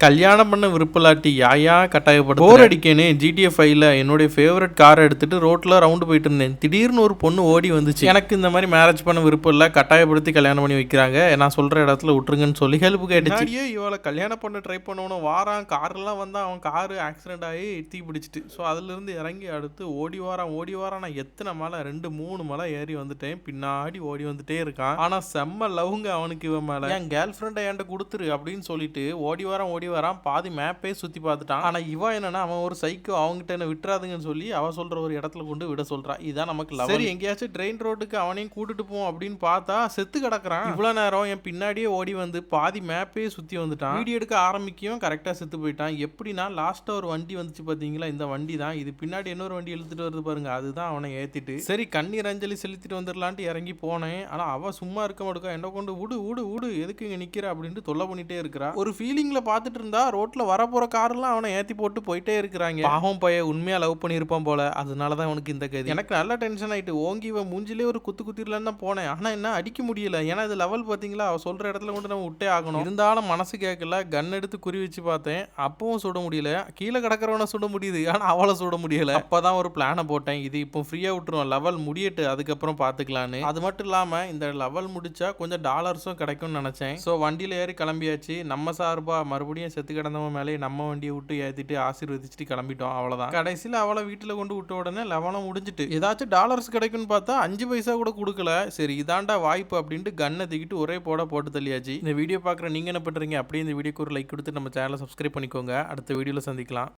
கல்யாணம் பண்ண விருப்பலாட்டி யாயா கட்டாயப்பட்டு போர் அடிக்கேன்னு ஜிடிஎஃப் ஃபைவ்ல என்னுடைய ஃபேவரட் காரை எடுத்துட்டு ரோட்ல ரவுண்டு போயிட்டு இருந்தேன். திடீர்னு ஒரு பொண்ணு ஓடி வந்துச்சு. எனக்கு இந்த மாதிரி மேரேஜ் பண்ண விருப்பம் இல்லை, கட்டாயப்படுத்தி கல்யாணம் பண்ணி வைக்கிறாங்க, நான் சொல்ற இடத்துல விட்டுருங்கன்னு சொல்லி ஹெல்ப் கேட்டுச்சு. இவளை கல்யாணம் பண்ண ட்ரை பண்ணணும் வாரான், கார்லாம் வந்தா அவன் காரு ஆக்சிடென்ட் ஆகி தீ பிடிச்சிட்டு. ஸோ அதுல இருந்து இறங்கி அடுத்து ஓடி வாரான். நான் எத்தனை மலை 2-3 மலை ஏறி வந்துட்டேன். பின்னாடி ஓடி வந்துட்டே இருக்கான். ஆனா செம்ம லவ்ங்க அவனுக்கு இவன் மேல. என் கேர்ள் ஃப்ரெண்டை என்கிட்ட கொடுத்துரு அப்படின்னு சொல்லிட்டு ஓடி வரான். பாதி மேப்பே சுத்தி பார்த்துட்டான். ஆனா இவன் என்னன்னா அவன் ஒரு சைக்கோ, அவங்ககிட்ட என்ன விட்டுறாதுங்கன்னு சொல்லி அவ சொல்ற ஒரு இடத்துல கொண்டு விட சொல்றா. இதான் நமக்கு லவ். சரி எங்கேயாச்சும் ட்ரெயின் ரோட்டுக்கு அவனையும் கூட்டிட்டு போவோம் அப்படின்னு பார்த்தா செத்து கிடக்குறான். இவ்வளவு நேரம் என் பின்னாடியே ஓடி வந்து பாதி மேப்பே சுத்தி வந்துட்டான். வீடியோ எடுக்க ஆரம்பிக்கும் கரெக்டா செத்து போயிட்டான். எப்படின்னா லாஸ்டா ஒரு வண்டி வந்துச்சு பாத்தீங்களா, இந்த வண்டி தான் இது. பின்னாடி இன்னொரு வண்டி இழுத்துட்டு வருது பாருங்க, அதுதான் அவனை ஏத்திட்டு. சரி கண்ணீர் அஞ்சலி செலுத்திட்டு வந்துடலான்ட்டு இறங்கி போனேன். ஆனா அவ சும்மா இருக்க மாட்டேக்கா, என்ன கொண்டு விடு எதுக்கு இங்க நிக்கிற அப்படின்ட்டு தொல்லை பண்ணிட்டே இருக்கிறா. ஒரு ஃபீலிங்ல பாத்துட்டு இருந்தா ரோட்ல வரப்போற காரெல்லாம் அவனை ஏத்தி போட்டு போயிட்டே இருக்கிறாங்க. பாவம் பைய உண்மையா லவ் பண்ணியிருப்பான் போல, அதனாலதான் அவனுக்கு இந்த கதி. எனக்கு நல்ல டென்ஷன் ஆயிட்டு ஓங்கி இவன் மூஞ்சிலே ஒரு குத்திரலான்னு தான் போனேன். ஆனா என்ன அடிக்க முடியல, ஏன்னா இது லெவல் பாத்தீங்களா, அவ சொல்ற இடத்துல கொண்டு நம்ம விட்டே ஆகணும். இருந்தாலும் மனசு கேட்கல, கன் எடுத்து குறி வச்சு பார்த்தேன், அப்பவும் சுட முடியல. கீழே கிடக்கிறவனை சுட முடியுது, ஆனா அவளை சுட முடியல. அப்பதான் ஒரு பிளானை போட்டேன், இது இப்போ ஃப்ரீயா விட்டுருவோம், லெவல் முடியட்டு அதுக்கப்புறம் பாத்துக்கலான்னு. அது மட்டும் இல்லாம இந்த லெவல் முடிச்சா கொஞ்சம் டாலர்ஸும் கிடைக்கும்னு நினைச்சேன். ஸோ வண்டியில ஏறி கிளம்பியாச்சு. நம்ம சார்பா மறுபடியும் செத்து கிடந்தவன் மேலே நம்ம வண்டியை விட்டு ஏற்றிட்டு ஆசீர்வதிச்சுட்டு கிளம்பிட்டோம். அவ்வளோதான். கடைசியில் அவளை வீட்டில் கொண்டு விட்ட உடனே லெவலும் முடிஞ்சிட்டு ஏதாச்சும் டாலர்ஸ் கிடைக்கும்னு பார்த்தா 5 பைசா கூட கொடுக்கல. சரி இதாண்டா வாய்ப்பு அப்படின்ட்டு கன்னை தூக்கிட்டு ஒரே போட்டு தள்ளியாச்சு. இந்த வீடியோ பார்க்குற நீங்கள் என்ன பண்ணுறீங்க? அப்படியே இந்த வீடியோக்கு ஒரு லைக் கொடுத்து நம்ம சேனலை சப்ஸ்கிரைப் பண்ணிக்கோங்க. அடுத்த வீடியோவில் சந்திக்கலாம்.